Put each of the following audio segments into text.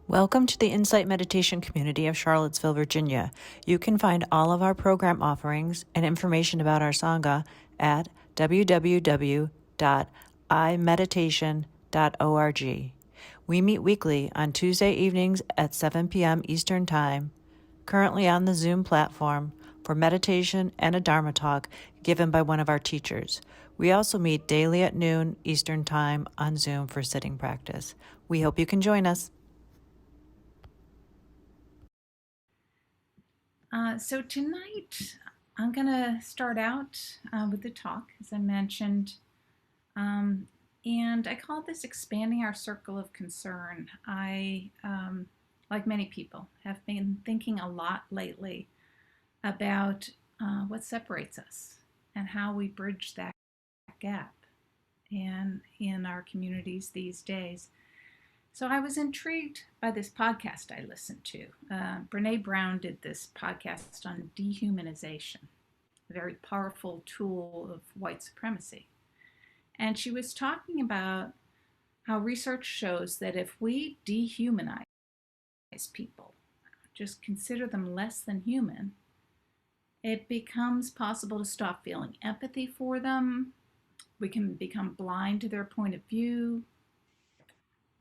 Welcome to the Insight Meditation community of Charlottesville, Virginia. You can find all of our program offerings and information about our Sangha at www.imeditation.org. We meet weekly on Tuesday evenings at 7 p.m. Eastern Time, currently on the Zoom platform, for meditation and a Dharma talk given by one of our teachers. We also meet daily at noon Eastern Time on Zoom for sitting practice. We hope you can join us. So tonight, I'm going to start out with the talk, as I mentioned, and I call this Expanding Our Circle of Concern. I, like many people, have been thinking a lot lately about what separates us and how we bridge that gap in our communities these days. So I was intrigued by this podcast I listened to. Brene Brown did this podcast on dehumanization, a very powerful tool of white supremacy. And she was talking about how research shows that if we dehumanize people, just consider them less than human, it becomes possible to stop feeling empathy for them. We can become blind to their point of view.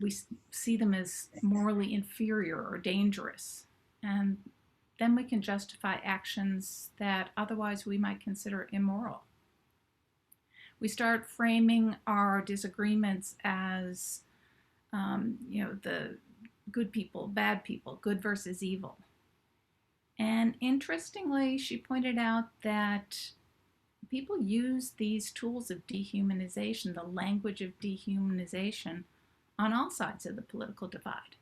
We see them as morally inferior or dangerous. And then we can justify actions that otherwise we might consider immoral. We start framing our disagreements as, the good people, bad people, good versus evil. And interestingly, she pointed out that people use these tools of dehumanization, the language of dehumanization, on all sides of the political divide.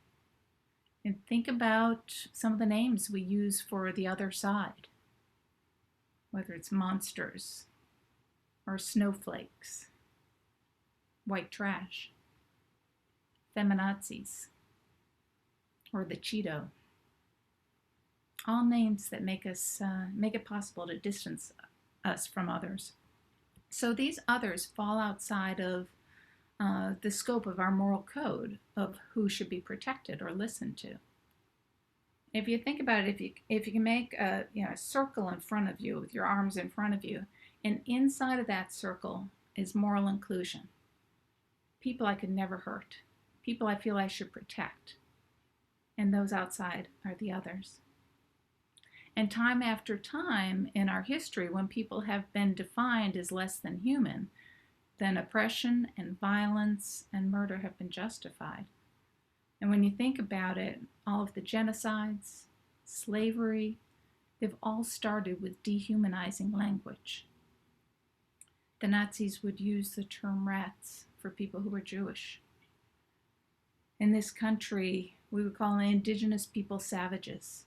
And think about some of the names we use for the other side, whether it's monsters or snowflakes, white trash, feminazis, or the Cheeto. All names that make it possible to distance us from others. So these others fall outside of the scope of our moral code of who should be protected or listened to. If you think about it, if you can make a circle in front of you with your arms in front of you, and inside of that circle is moral inclusion. People I could never hurt. People I feel I should protect. And those outside are the others. And time after time in our history, when people have been defined as less than human, then oppression and violence and murder have been justified. And when you think about it, all of the genocides, slavery, they've all started with dehumanizing language. The Nazis would use the term rats for people who were Jewish. In this country, we would call indigenous people savages.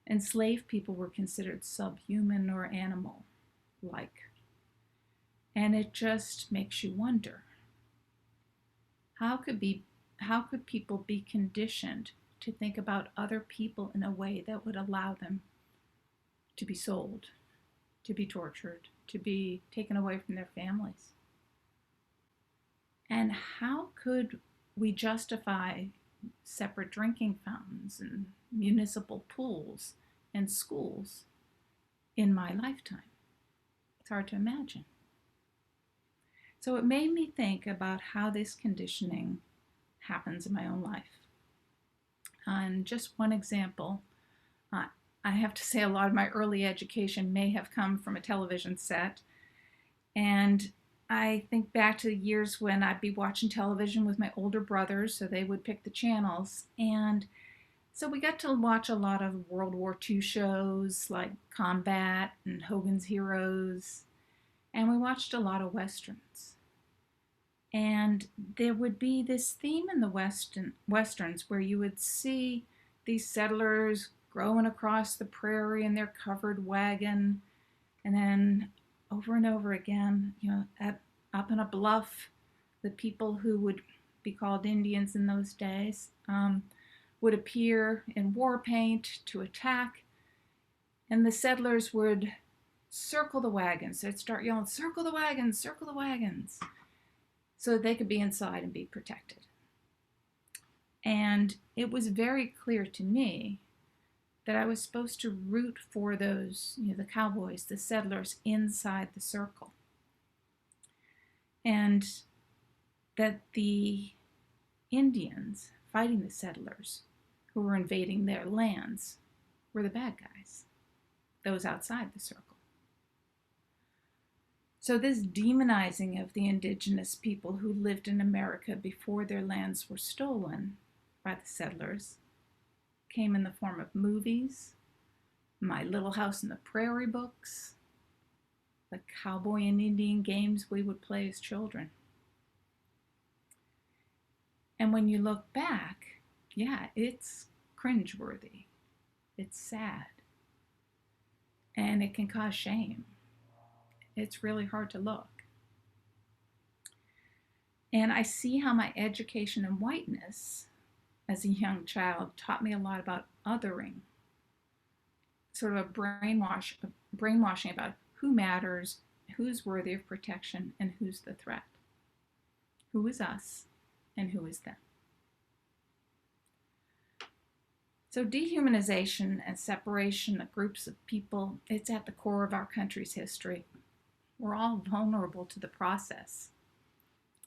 Enslaved people were considered subhuman or animal-like. And it just makes you wonder, how could people be conditioned to think about other people in a way that would allow them to be sold, to be tortured, to be taken away from their families? And how could we justify separate drinking fountains and municipal pools and schools in my lifetime? It's hard to imagine. So it made me think about how this conditioning happens in my own life. And just one example, I have to say a lot of my early education may have come from a television set. And I think back to the years when I'd be watching television with my older brothers, so they would pick the channels. And so we got to watch a lot of World War II shows like Combat and Hogan's Heroes. And we watched a lot of Westerns. And there would be this theme in the Westerns where you would see these settlers growing across the prairie in their covered wagon. And then over and over again, up in a bluff, the people who would be called Indians in those days would appear in war paint to attack. And the settlers would circle the wagons. They'd start yelling, "Circle the wagons, circle the wagons," so that they could be inside and be protected. And it was very clear to me that I was supposed to root for those, the cowboys, the settlers inside the circle. And that the Indians fighting the settlers who were invading their lands were the bad guys, those outside the circle. So this demonizing of the indigenous people who lived in America before their lands were stolen by the settlers came in the form of movies, My Little House on the Prairie books, the cowboy and Indian games we would play as children. And when you look back, yeah, it's cringeworthy. It's sad. And it can cause shame. It's really hard to look. And I see how my education in whiteness as a young child taught me a lot about othering, sort of a brainwashing about who matters, who's worthy of protection, and who's the threat. Who is us and who is them? So dehumanization and separation of groups of people, it's at the core of our country's history. We're all vulnerable to the process.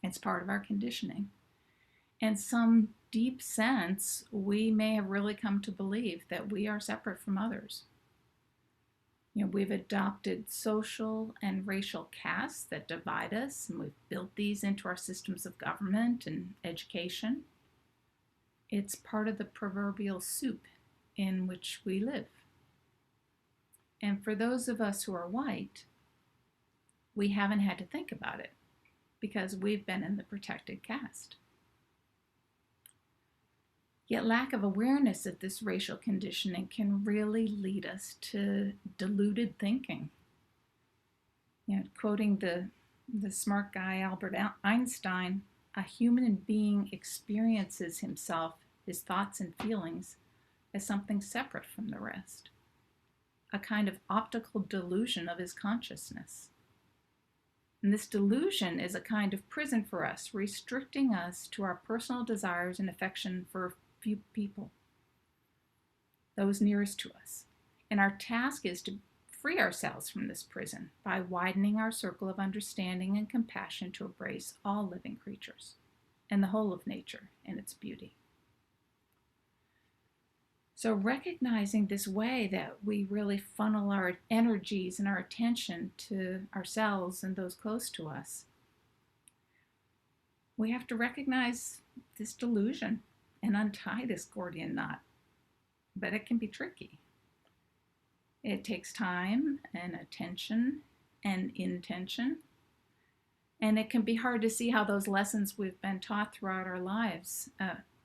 It's part of our conditioning. In some deep sense, we may have really come to believe that we are separate from others. We've adopted social and racial castes that divide us, and we've built these into our systems of government and education. It's part of the proverbial soup in which we live. And for those of us who are white, we haven't had to think about it because we've been in the protected caste. Yet lack of awareness of this racial conditioning can really lead us to deluded thinking. Quoting the smart guy Albert Einstein, a human being experiences himself, his thoughts and feelings, as something separate from the rest, a kind of optical delusion of his consciousness. And this delusion is a kind of prison for us, restricting us to our personal desires and affection for a few people, those nearest to us. And our task is to free ourselves from this prison by widening our circle of understanding and compassion to embrace all living creatures and the whole of nature and its beauty. So recognizing this way that we really funnel our energies and our attention to ourselves and those close to us, we have to recognize this delusion and untie this Gordian knot. But it can be tricky. It takes time and attention and intention. And it can be hard to see how those lessons we've been taught throughout our lives,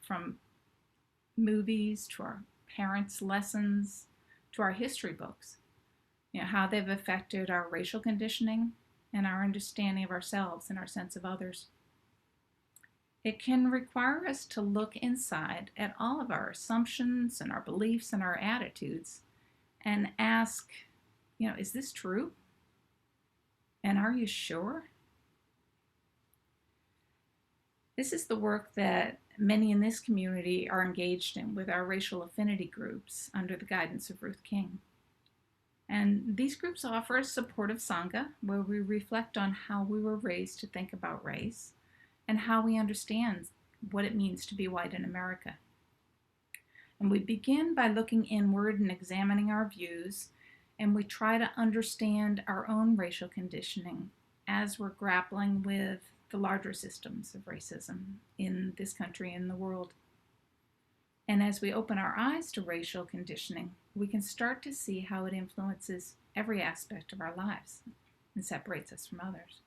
from movies to our parents' lessons to our history books, how they've affected our racial conditioning and our understanding of ourselves and our sense of others. It can require us to look inside at all of our assumptions and our beliefs and our attitudes and ask, is this true? And are you sure? This is the work that many in this community are engaged in with our racial affinity groups under the guidance of Ruth King. And these groups offer a supportive sangha where we reflect on how we were raised to think about race and how we understand what it means to be white in America. And we begin by looking inward and examining our views, and we try to understand our own racial conditioning as we're grappling with the larger systems of racism in this country and the world. And as we open our eyes to racial conditioning, we can start to see how it influences every aspect of our lives and separates us from others.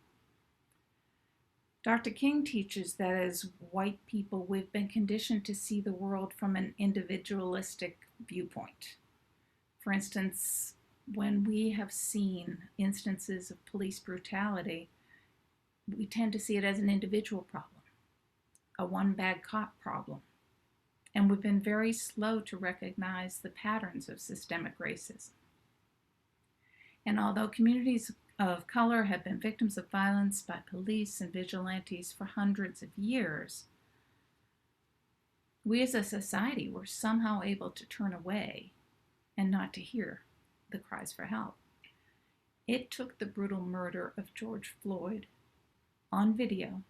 Dr. King teaches that as white people, we've been conditioned to see the world from an individualistic viewpoint. For instance, when we have seen instances of police brutality, we tend to see it as an individual problem, a one bad cop problem. And we've been very slow to recognize the patterns of systemic racism. And although communities of color have been victims of violence by police and vigilantes for hundreds of years, we as a society were somehow able to turn away and not to hear the cries for help. It took the brutal murder of George Floyd on video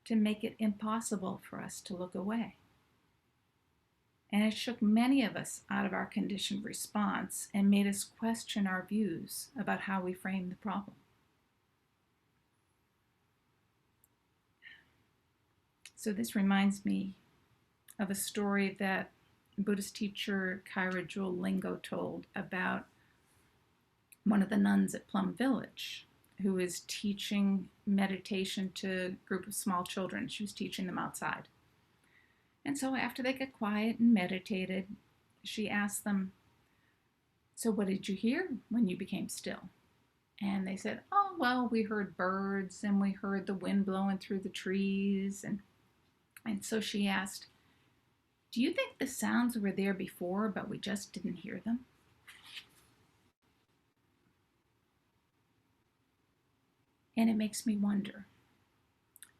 to make it impossible for us to look away. And it shook many of us out of our conditioned response and made us question our views about how we frame the problem. So this reminds me of a story that Buddhist teacher Kyra Jewel Lingo told about one of the nuns at Plum Village who is teaching meditation to a group of small children. She was teaching them outside. And so after they got quiet and meditated, she asked them, "So what did you hear when you became still?" And they said, "Oh, well, we heard birds and we heard the wind blowing through the trees." And so she asked, "Do you think the sounds were there before, but we just didn't hear them?" And it makes me wonder,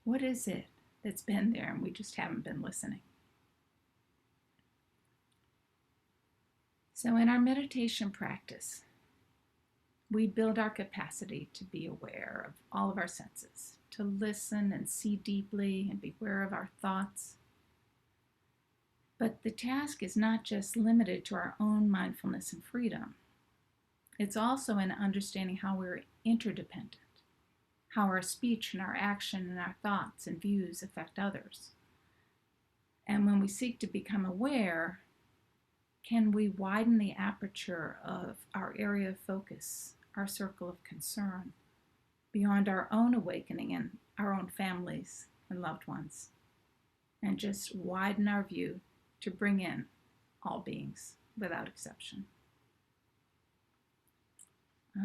what is it that's been there and we just haven't been listening? So in our meditation practice, we build our capacity to be aware of all of our senses, to listen and see deeply and be aware of our thoughts. But the task is not just limited to our own mindfulness and freedom. It's also in understanding how we're interdependent, how our speech and our action and our thoughts and views affect others. And when we seek to become aware, can we widen the aperture of our area of focus, our circle of concern, beyond our own awakening and our own families and loved ones, and just widen our view to bring in all beings without exception?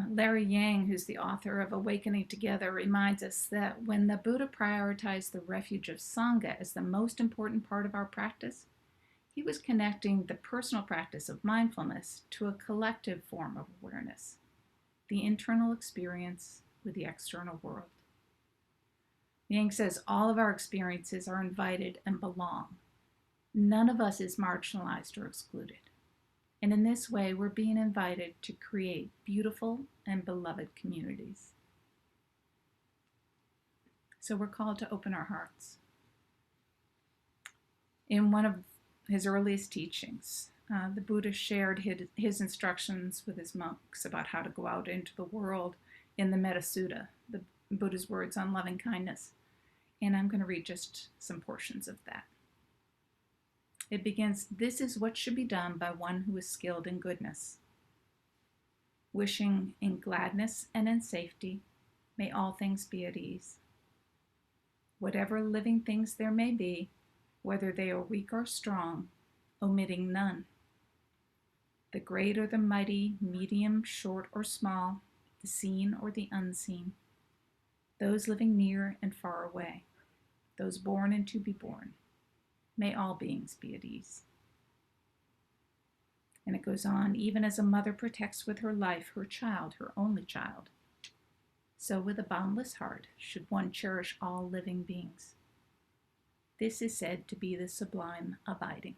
Larry Yang, who's the author of Awakening Together, reminds us that when the Buddha prioritized the refuge of Sangha as the most important part of our practice, he was connecting the personal practice of mindfulness to a collective form of awareness, the internal experience with the external world. Yang says all of our experiences are invited and belong. None of us is marginalized or excluded. And in this way, we're being invited to create beautiful and beloved communities. So we're called to open our hearts. In one of his earliest teachings, the Buddha shared his instructions with his monks about how to go out into the world in the Metta Sutta, the Buddha's words on loving kindness. And I'm going to read just some portions of that. It begins, "This is what should be done by one who is skilled in goodness. Wishing in gladness and in safety, may all things be at ease. Whatever living things there may be, whether they are weak or strong, omitting none. The great or the mighty, medium, short or small, the seen or the unseen, those living near and far away, those born and to be born, may all beings be at ease." And it goes on, "Even as a mother protects with her life her child, her only child, so with a boundless heart should one cherish all living beings. This is said to be the sublime abiding."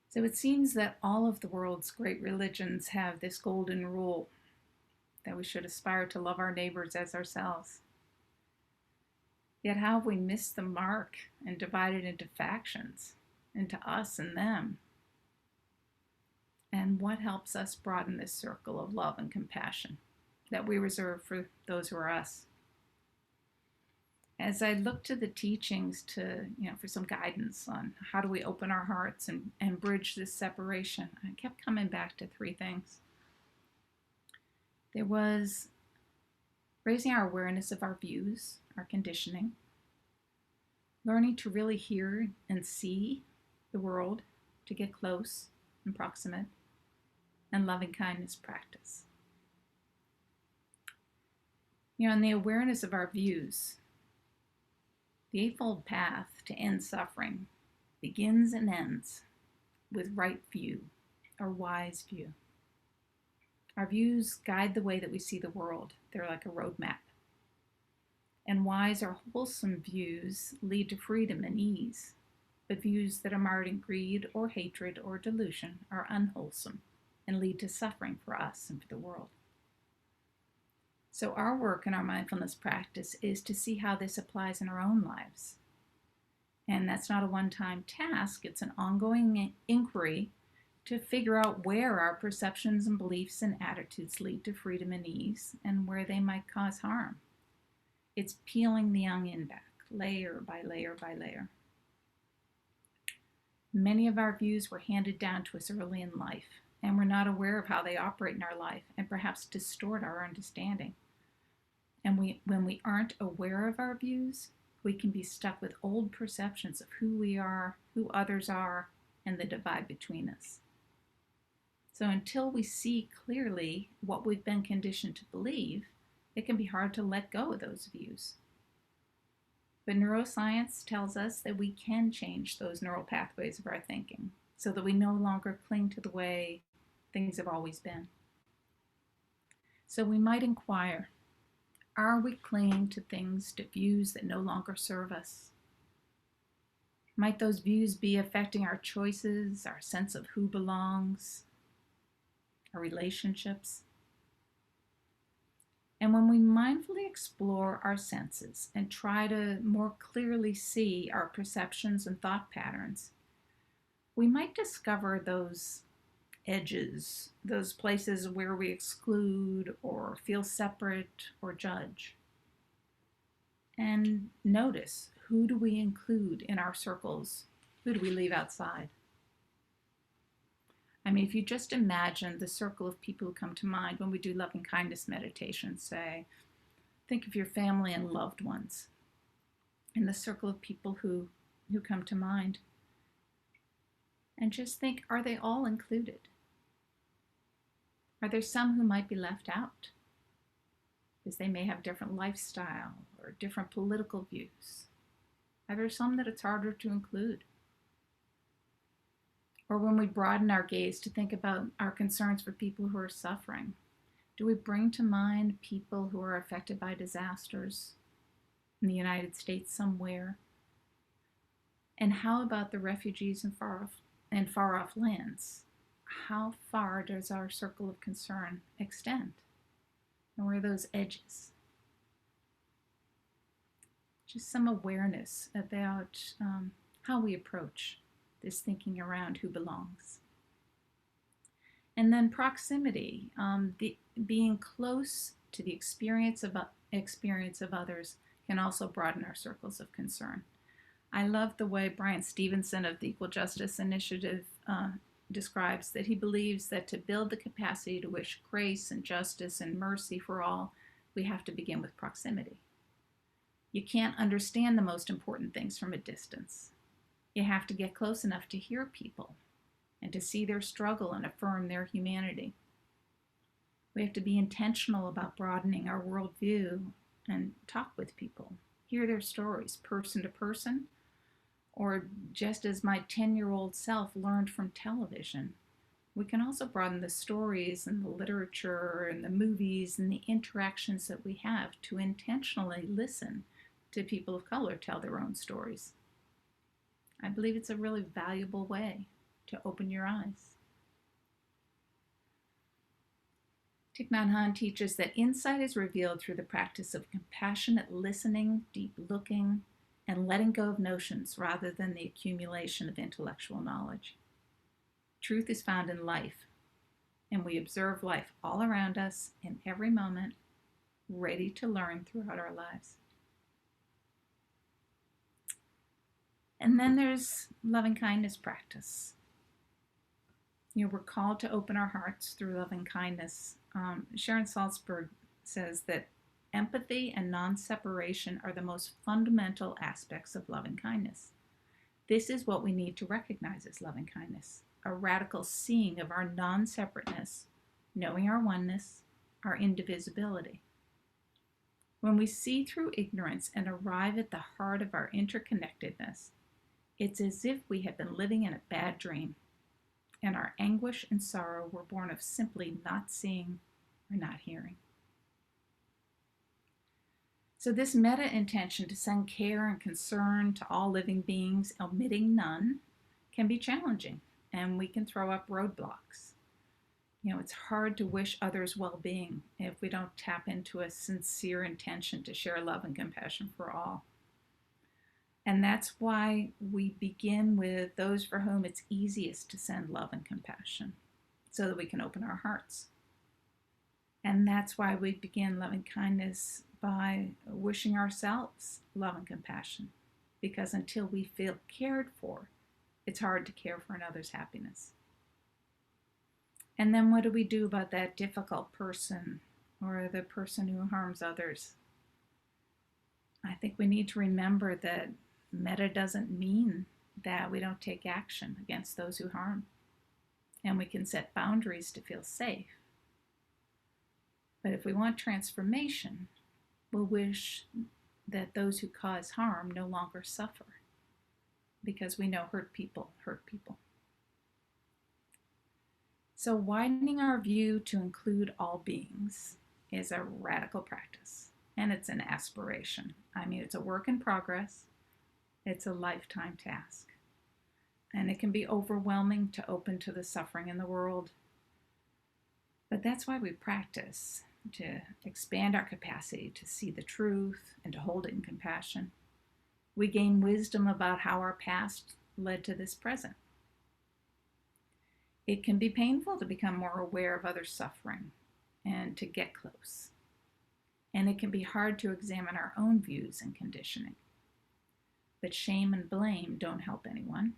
So it seems that all of the world's great religions have this golden rule that we should aspire to love our neighbors as ourselves. Yet how have we missed the mark and divided into factions, into us and them? And what helps us broaden this circle of love and compassion that we reserve for those who are us? As I look to the teachings for some guidance on how do we open our hearts and bridge this separation, I kept coming back to three things. There was raising our awareness of our views, our conditioning, learning to really hear and see the world, to get close and proximate, and loving kindness practice. In the awareness of our views, the Eightfold Path to end suffering begins and ends with right view, or wise view. Our views guide the way that we see the world. They're like a roadmap. And wise or wholesome views lead to freedom and ease, but views that are marred in greed or hatred or delusion are unwholesome and lead to suffering for us and for the world. So our work in our mindfulness practice is to see how this applies in our own lives. And that's not a one-time task, it's an ongoing inquiry to figure out where our perceptions and beliefs and attitudes lead to freedom and ease and where they might cause harm. It's peeling the onion back, layer by layer by layer. Many of our views were handed down to us early in life, and we're not aware of how they operate in our life and perhaps distort our understanding. And when we aren't aware of our views, we can be stuck with old perceptions of who we are, who others are, and the divide between us. So until we see clearly what we've been conditioned to believe, it can be hard to let go of those views. But neuroscience tells us that we can change those neural pathways of our thinking so that we no longer cling to the way things have always been. So we might inquire, are we clinging to things, to views that no longer serve us? Might those views be affecting our choices, our sense of who belongs, our relationships? And when we mindfully explore our senses and try to more clearly see our perceptions and thought patterns, we might discover those edges, those places where we exclude or feel separate or judge. And notice, who do we include in our circles? Who do we leave outside? I mean, if you just imagine the circle of people who come to mind when we do loving kindness meditation, say, think of your family and loved ones, and the circle of people who come to mind. And just think, are they all included? Are there some who might be left out? Because they may have different lifestyle or different political views. Are there some that it's harder to include? Or when we broaden our gaze to think about our concerns for people who are suffering, do we bring to mind people who are affected by disasters in the United States somewhere? And how about the refugees in far-off lands? How far does our circle of concern extend? And where are those edges? Just some awareness about how we approach this thinking around who belongs. And then proximity, being close to the experience of others can also broaden our circles of concern. I love the way Brian Stevenson of the Equal Justice Initiative describes that he believes that to build the capacity to wish grace and justice and mercy for all, we have to begin with proximity. You can't understand the most important things from a distance. You have to get close enough to hear people and to see their struggle and affirm their humanity. We have to be intentional about broadening our worldview and talk with people, hear their stories person to person, or just as my 10-year-old self learned from television. We can also broaden the stories and the literature and the movies and the interactions that we have to intentionally listen to people of color tell their own stories. I believe it's a really valuable way to open your eyes. Thich Nhat Hanh teaches that insight is revealed through the practice of compassionate listening, deep looking, and letting go of notions rather than the accumulation of intellectual knowledge. Truth is found in life, and we observe life all around us in every moment, ready to learn throughout our lives. And then there's loving kindness practice. We're called to open our hearts through loving kindness. Sharon Salzberg says that empathy and non-separation are the most fundamental aspects of loving kindness. This is what we need to recognize as loving kindness, a radical seeing of our non-separateness, knowing our oneness, our indivisibility. When we see through ignorance and arrive at the heart of our interconnectedness, it's as if we had been living in a bad dream, and our anguish and sorrow were born of simply not seeing or not hearing. So this meta intention to send care and concern to all living beings, omitting none, can be challenging, and we can throw up roadblocks. It's hard to wish others well-being if we don't tap into a sincere intention to share love and compassion for all. And that's why we begin with those for whom it's easiest to send love and compassion, so that we can open our hearts. And that's why we begin loving kindness by wishing ourselves love and compassion, because until we feel cared for, it's hard to care for another's happiness. And then what do we do about that difficult person or the person who harms others? I think we need to remember that metta doesn't mean that we don't take action against those who harm. And we can set boundaries to feel safe. But if we want transformation, we'll wish that those who cause harm no longer suffer, because we know hurt people hurt people. So widening our view to include all beings is a radical practice, and it's an aspiration. It's a work in progress. It's a lifetime task. And it can be overwhelming to open to the suffering in the world. But that's why we practice, to expand our capacity to see the truth and to hold it in compassion. We gain wisdom about how our past led to this present. It can be painful to become more aware of others' suffering and to get close. And it can be hard to examine our own views and conditioning. But shame and blame don't help anyone.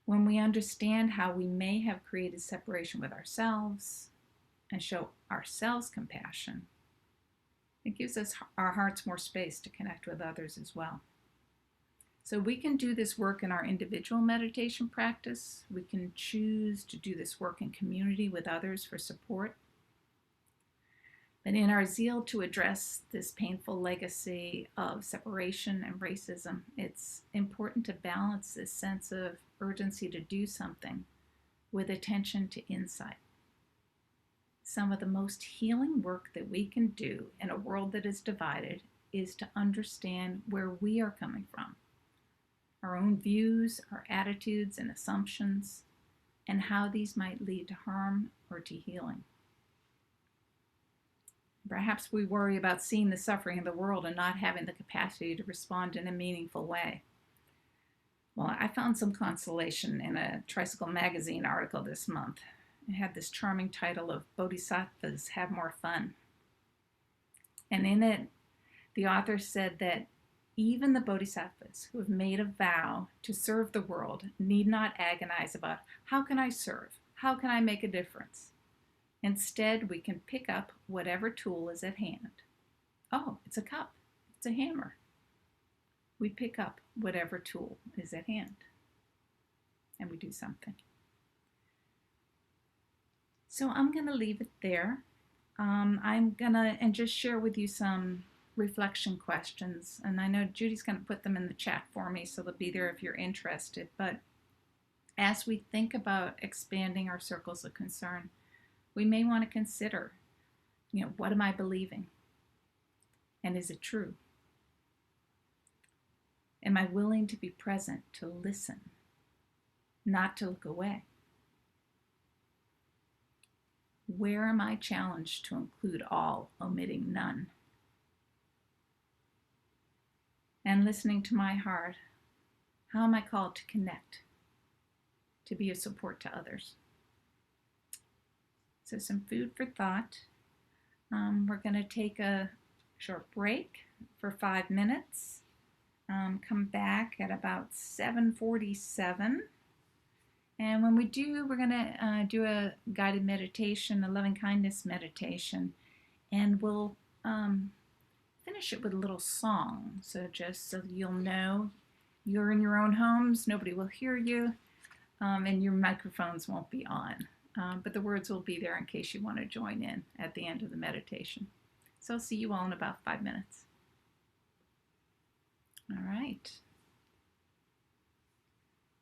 When we understand how we may have created separation with ourselves and show ourselves compassion, it gives us our hearts more space to connect with others as well. So we can do this work in our individual meditation practice. We can choose to do this work in community with others for support. But in our zeal to address this painful legacy of separation and racism, it's important to balance this sense of urgency to do something with attention to insight. Some of the most healing work that we can do in a world that is divided is to understand where we are coming from, our own views, our attitudes and assumptions, and how these might lead to harm or to healing. Perhaps we worry about seeing the suffering in the world and not having the capacity to respond in a meaningful way. Well, I found some consolation in a Tricycle magazine article this month. It had this charming title of Bodhisattvas Have More Fun. And in it, the author said that even the bodhisattvas who have made a vow to serve the world need not agonize about how can I serve? How can I make a difference? Instead, we can pick up whatever tool is at hand. Oh, it's a cup. It's a hammer. We pick up whatever tool is at hand and we do something. So I'm going to leave it there. I'm going to just share with you some reflection questions. And I know Judy's going to put them in the chat for me, so they'll be there if you're interested. But as we think about expanding our circles of concern, we may want to consider, what am I believing? And is it true? Am I willing to be present, to listen, not to look away? Where am I challenged to include all, omitting none? And listening to my heart, how am I called to connect, to be a support to others? So some food for thought. We're going to take a short break for 5 minutes. Come back at about 7:47. And when we do, we're going to do a guided meditation, a loving kindness meditation. And we'll finish it with a little song. So just so you'll know, you're in your own homes, nobody will hear you, and your microphones won't be on. But the words will be there in case you want to join in at the end of the meditation. So I'll see you all in about 5 minutes. All right.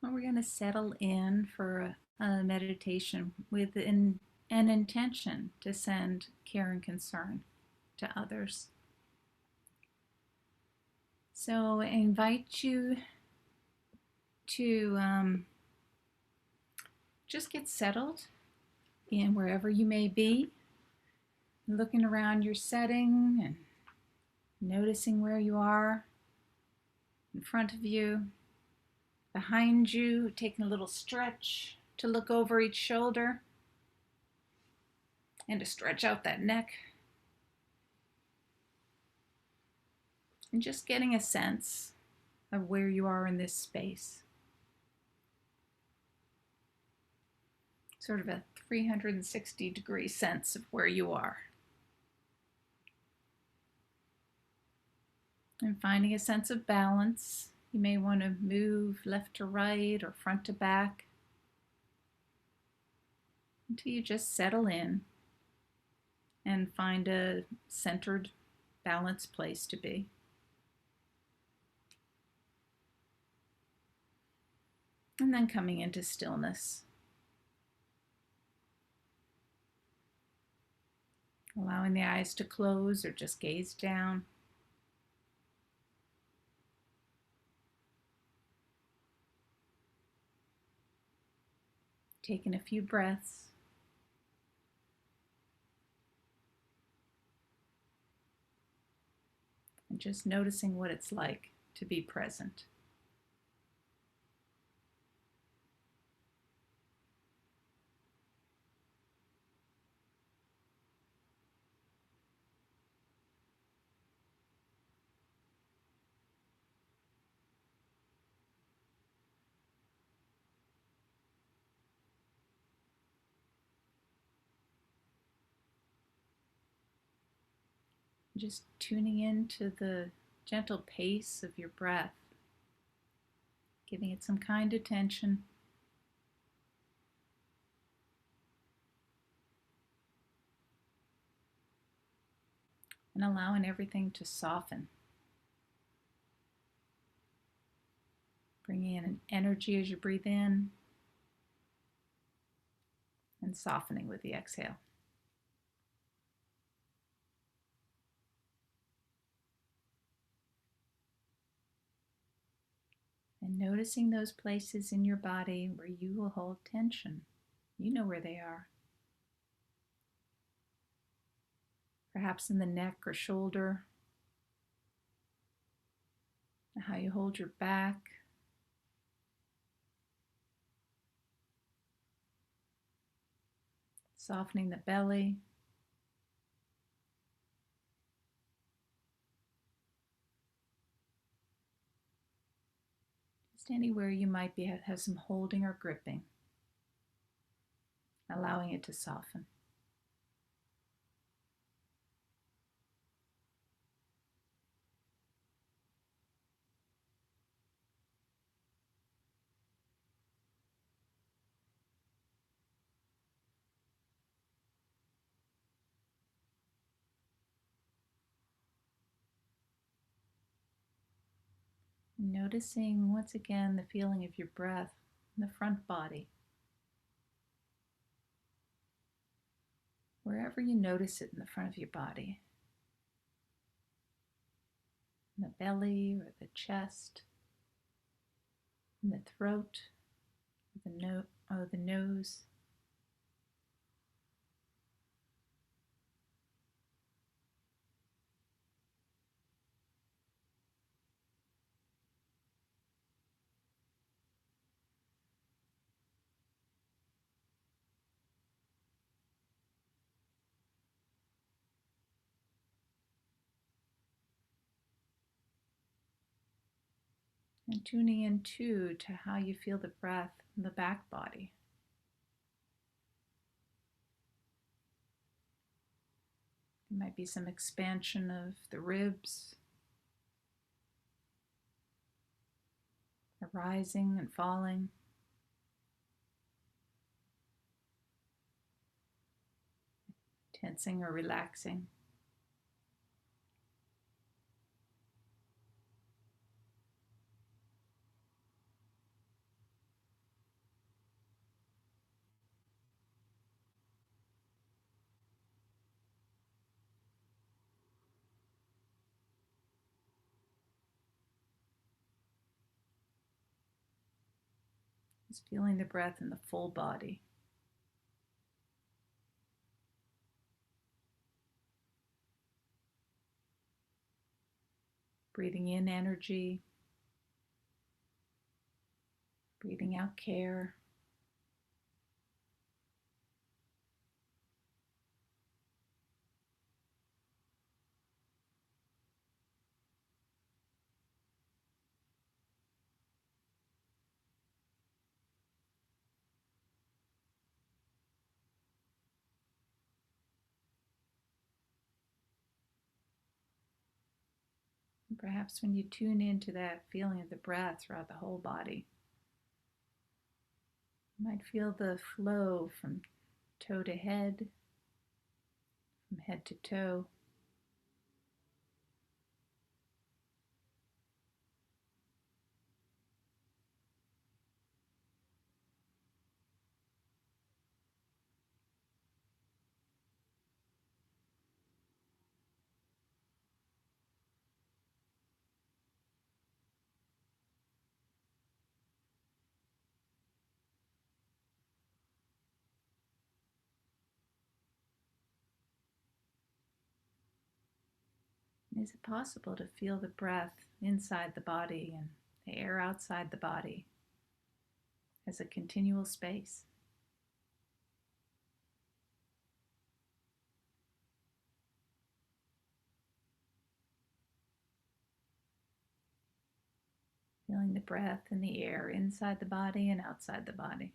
Well, we're going to settle in for a meditation with an intention to send care and concern to others. So I invite you to just get settled in wherever you may be, looking around your setting and noticing where you are, in front of you, behind you, taking a little stretch to look over each shoulder and to stretch out that neck. And just getting a sense of where you are in this space. Sort of a 360-degree sense of where you are. And finding a sense of balance. You may want to move left to right or front to back until you just settle in and find a centered, balanced place to be. And then coming into stillness. Allowing the eyes to close or just gaze down. Taking a few breaths. And just noticing what it's like to be present. Just tuning into the gentle pace of your breath, giving it some kind attention. And allowing everything to soften. Bringing in an energy as you breathe in and softening with the exhale. And noticing those places in your body where you will hold tension. You know where they are. Perhaps in the neck or shoulder. How you hold your back. Softening the belly. Just anywhere you might have some holding or gripping. Allowing it to soften. Noticing once again the feeling of your breath in the front body. Wherever you notice it in the front of your body. In the belly or the chest, in the throat, or the nose. And tuning in too to how you feel the breath in the back body. There might be some expansion of the ribs, rising and falling. Tensing or relaxing. Just feeling the breath in the full body. Breathing in energy, breathing out care. And perhaps when you tune into that feeling of the breath throughout the whole body, you might feel the flow from toe to head, from head to toe. Is it possible to feel the breath inside the body and the air outside the body as a continual space? Feeling the breath and the air inside the body and outside the body.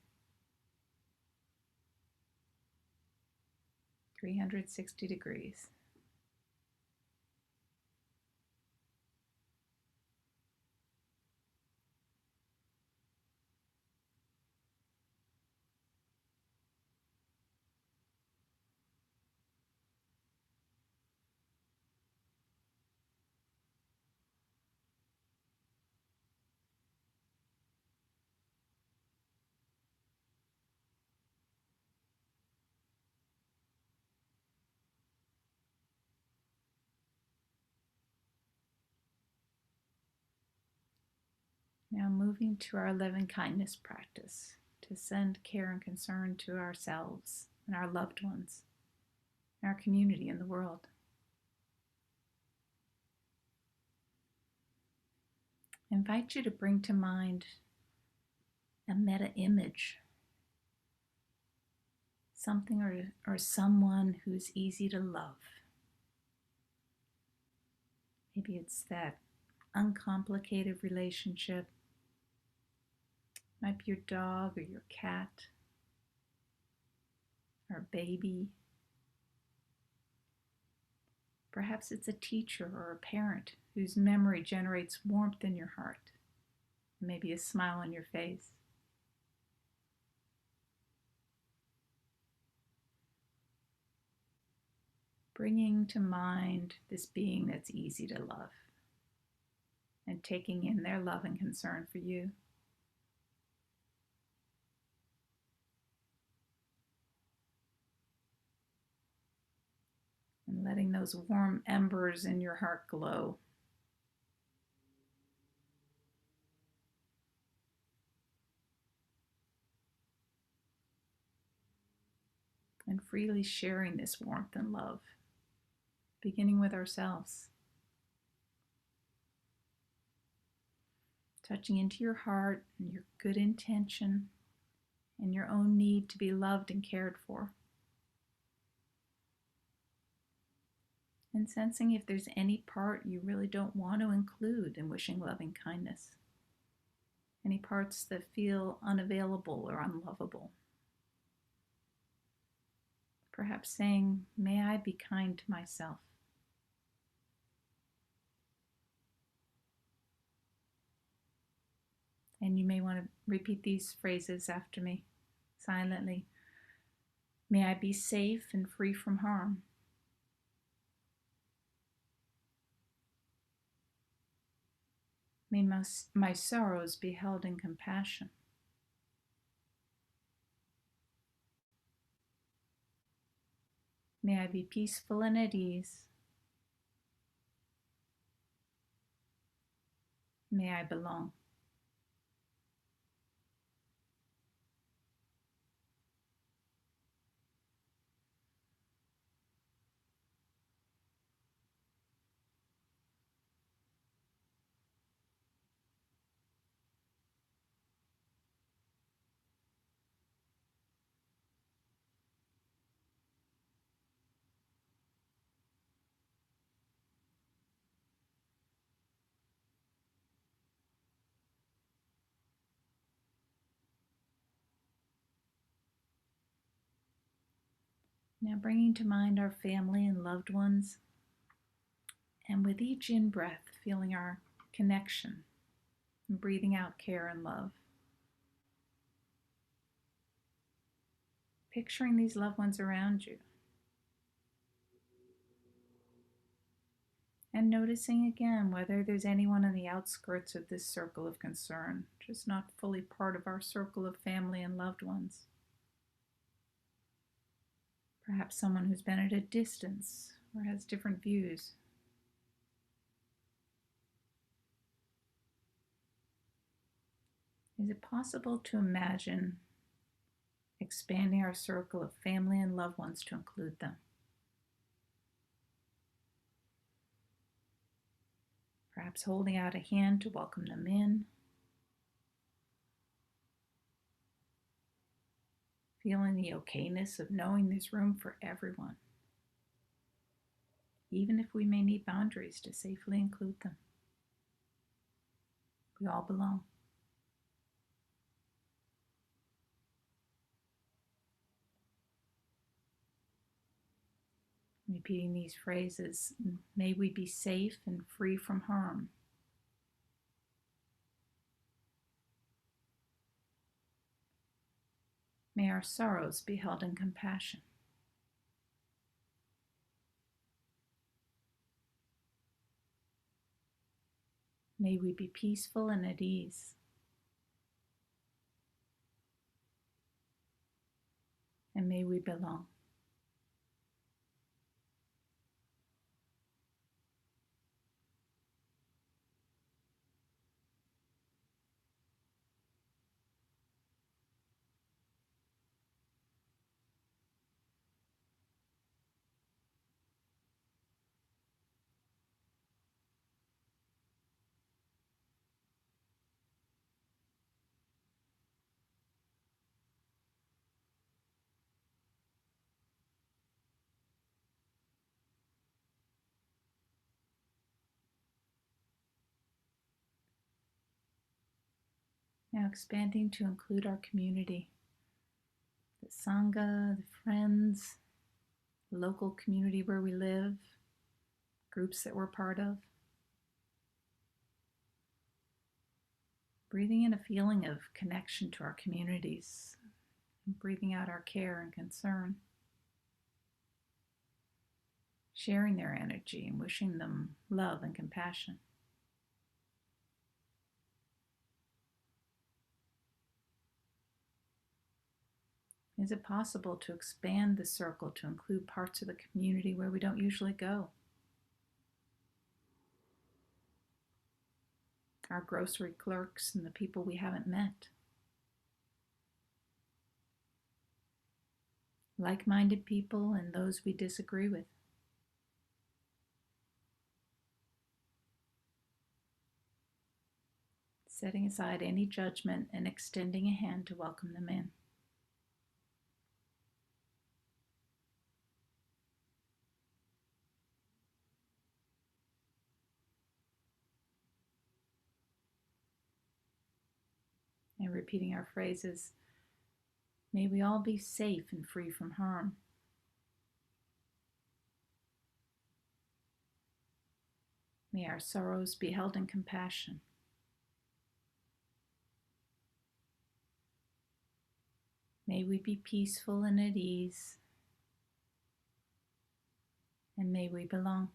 360 degrees. Now moving to our loving kindness practice to send care and concern to ourselves and our loved ones, and our community and the world. I invite you to bring to mind a meta image, something or someone who's easy to love. Maybe it's that uncomplicated relationship. Might be your dog or your cat or a baby. Perhaps it's a teacher or a parent whose memory generates warmth in your heart, maybe a smile on your face. Bringing to mind this being that's easy to love and taking in their love and concern for you. And letting those warm embers in your heart glow. And freely sharing this warmth and love, beginning with ourselves. Touching into your heart and your good intention and your own need to be loved and cared for. And sensing if there's any part you really don't want to include in wishing loving kindness. Any parts that feel unavailable or unlovable. Perhaps saying, may I be kind to myself. And you may want to repeat these phrases after me, silently. May I be safe and free from harm. May my sorrows be held in compassion. May I be peaceful and at ease. May I belong. Now bringing to mind our family and loved ones, and with each in-breath, feeling our connection and breathing out care and love. Picturing these loved ones around you. And noticing again whether there's anyone on the outskirts of this circle of concern, just not fully part of our circle of family and loved ones. Perhaps someone who's been at a distance or has different views. Is it possible to imagine expanding our circle of family and loved ones to include them? Perhaps holding out a hand to welcome them in. Feeling the okayness of knowing there's room for everyone, even if we may need boundaries to safely include them. We all belong. Repeating these phrases, may we be safe and free from harm. May our sorrows be held in compassion. May we be peaceful and at ease. And may we belong. Now expanding to include our community, the Sangha, the friends, the local community where we live, groups that we're part of. Breathing in a feeling of connection to our communities, and breathing out our care and concern. Sharing their energy and wishing them love and compassion. Is it possible to expand the circle to include parts of the community where we don't usually go? Our grocery clerks and the people we haven't met. Like-minded people and those we disagree with. Setting aside any judgment and extending a hand to welcome them in. And repeating our phrases, may we all be safe and free from harm. May our sorrows be held in compassion. May we be peaceful and at ease. And may we belong.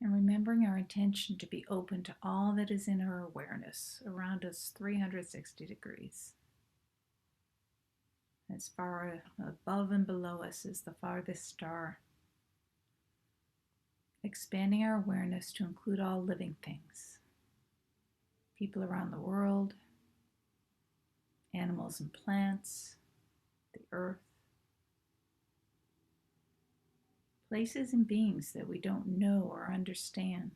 And remembering our intention to be open to all that is in our awareness around us 360 degrees. As far above and below us is the farthest star. Expanding our awareness to include all living things. People around the world, animals and plants, the earth, places and beings that we don't know or understand.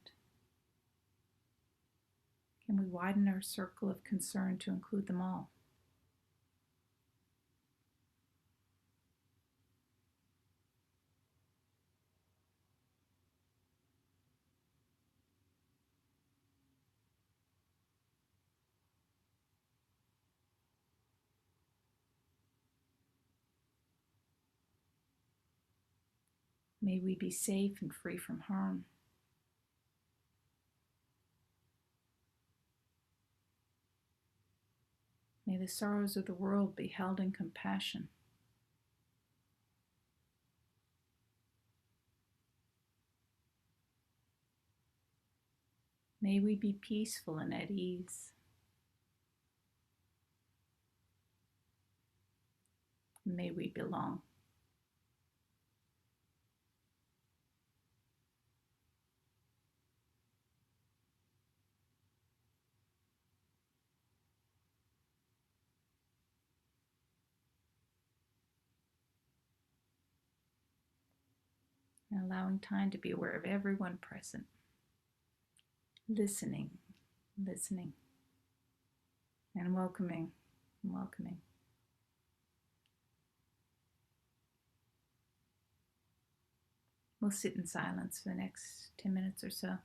Can we widen our circle of concern to include them all? May we be safe and free from harm. May the sorrows of the world be held in compassion. May we be peaceful and at ease. May we belong. And allowing time to be aware of everyone present. Listening, listening, and welcoming, and welcoming. We'll sit in silence for the next 10 minutes or so.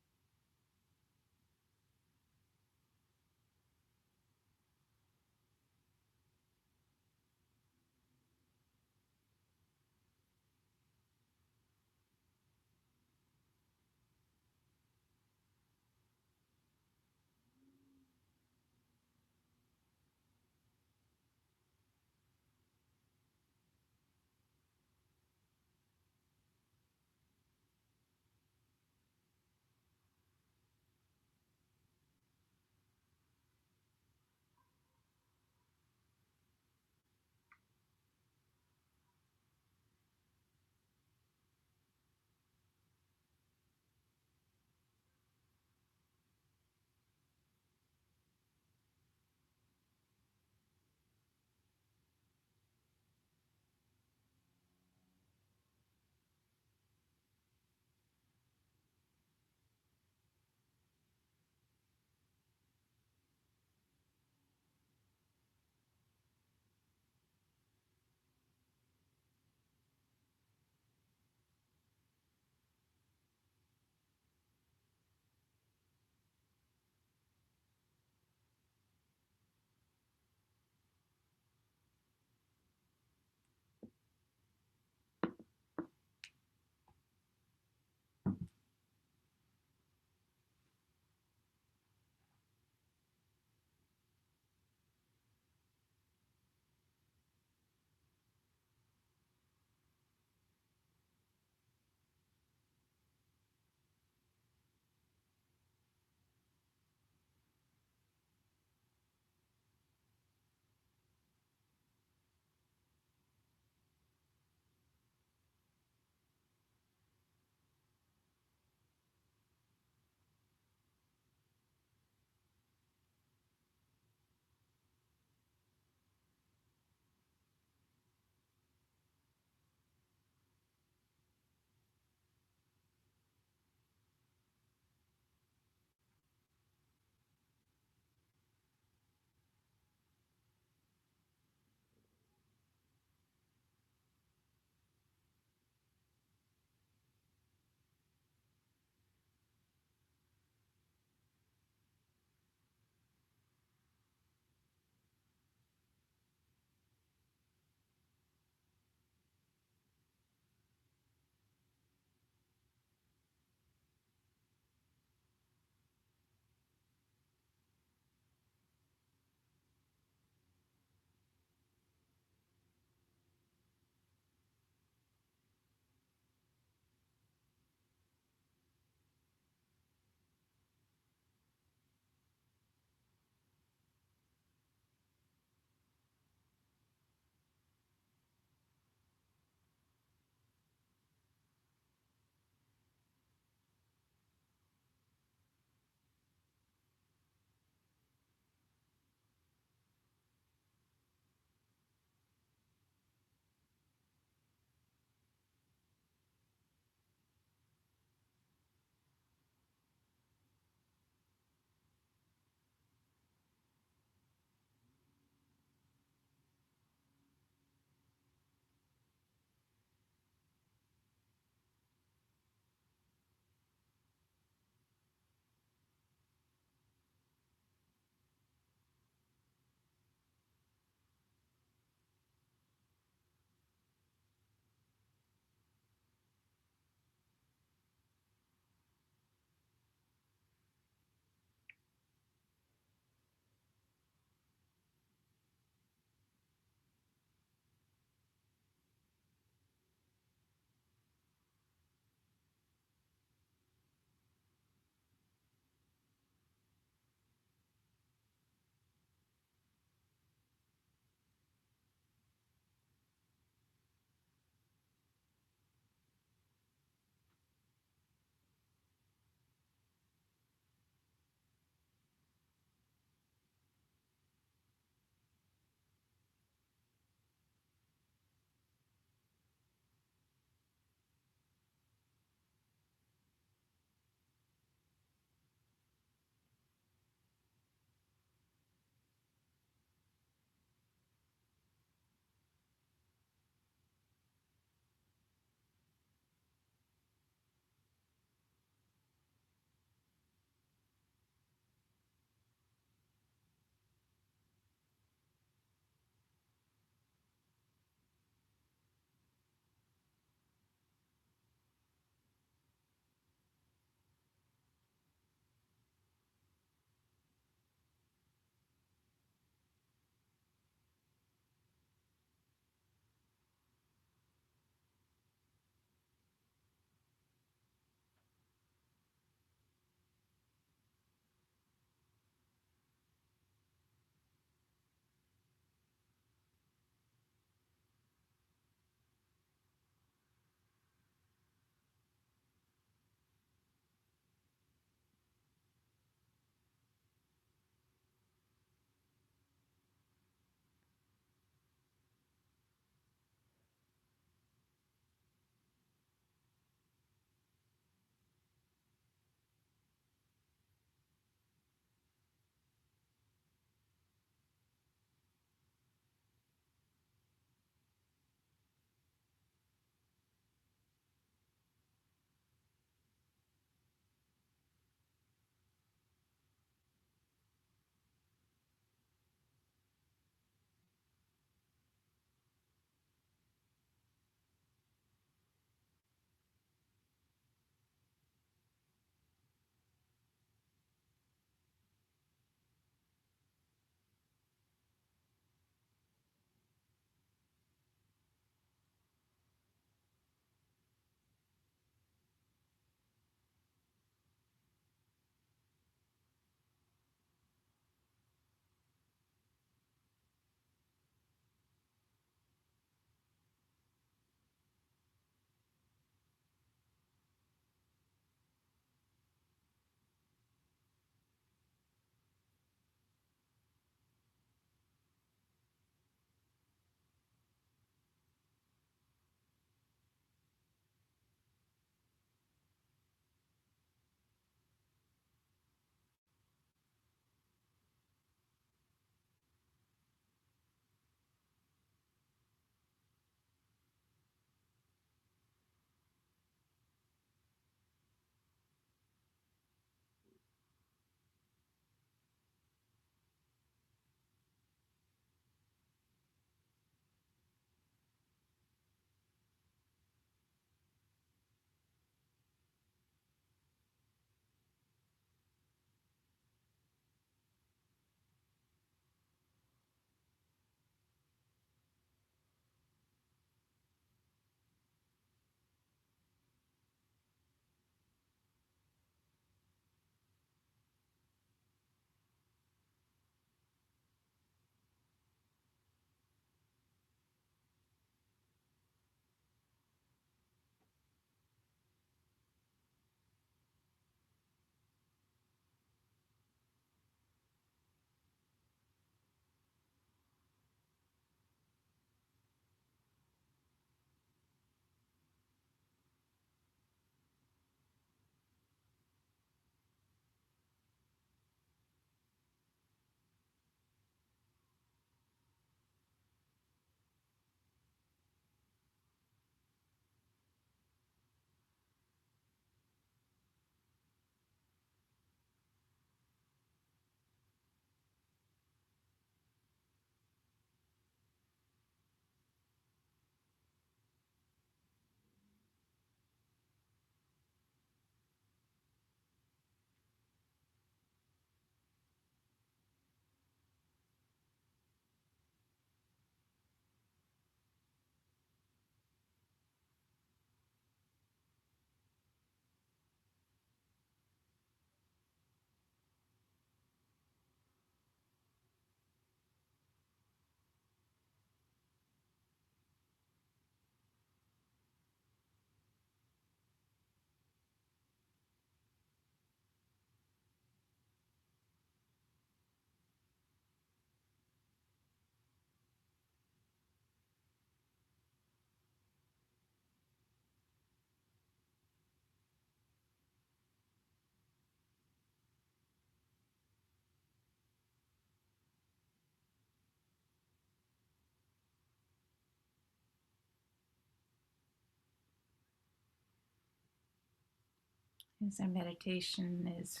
As our meditation is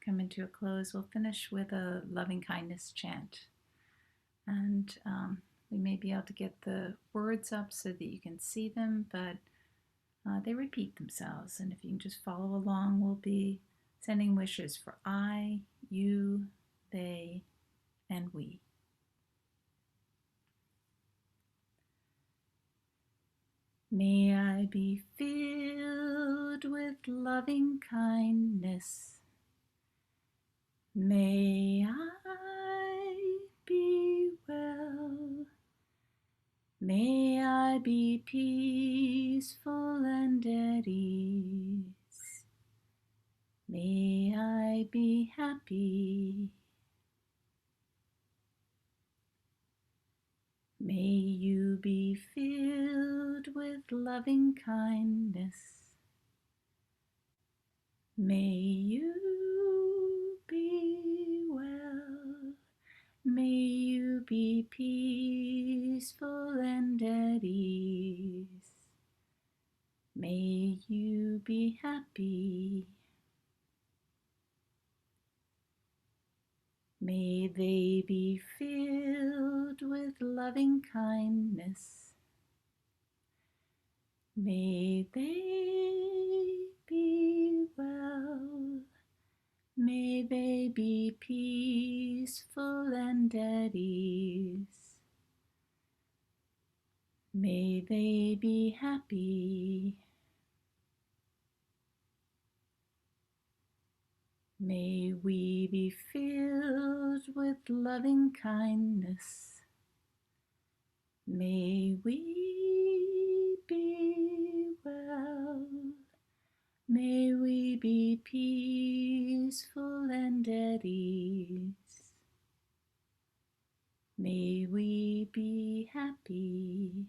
coming to a close, we'll finish with a loving kindness chant. And we may be able to get the words up so that you can see them, but they repeat themselves. And if you can just follow along, we'll be sending wishes for I, you, they, and we. May I be filled with loving kindness. May I be well. May I be peaceful and at ease. May I be happy. May you be filled with loving kindness. May you be well. May you be peaceful and at ease. May you be happy. May they be filled with loving kindness. May they be well. May they be peaceful and at ease. May they be happy. May we be filled with loving kindness. May we be well. May we be peaceful and at ease. May we be happy.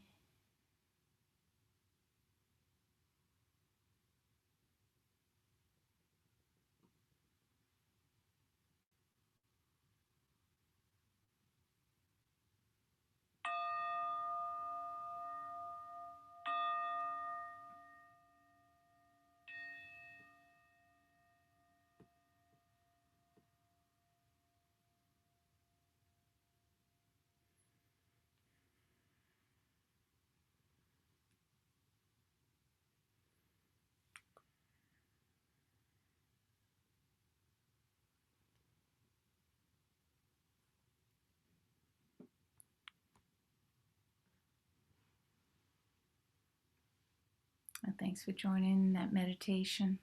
And thanks for joining that meditation.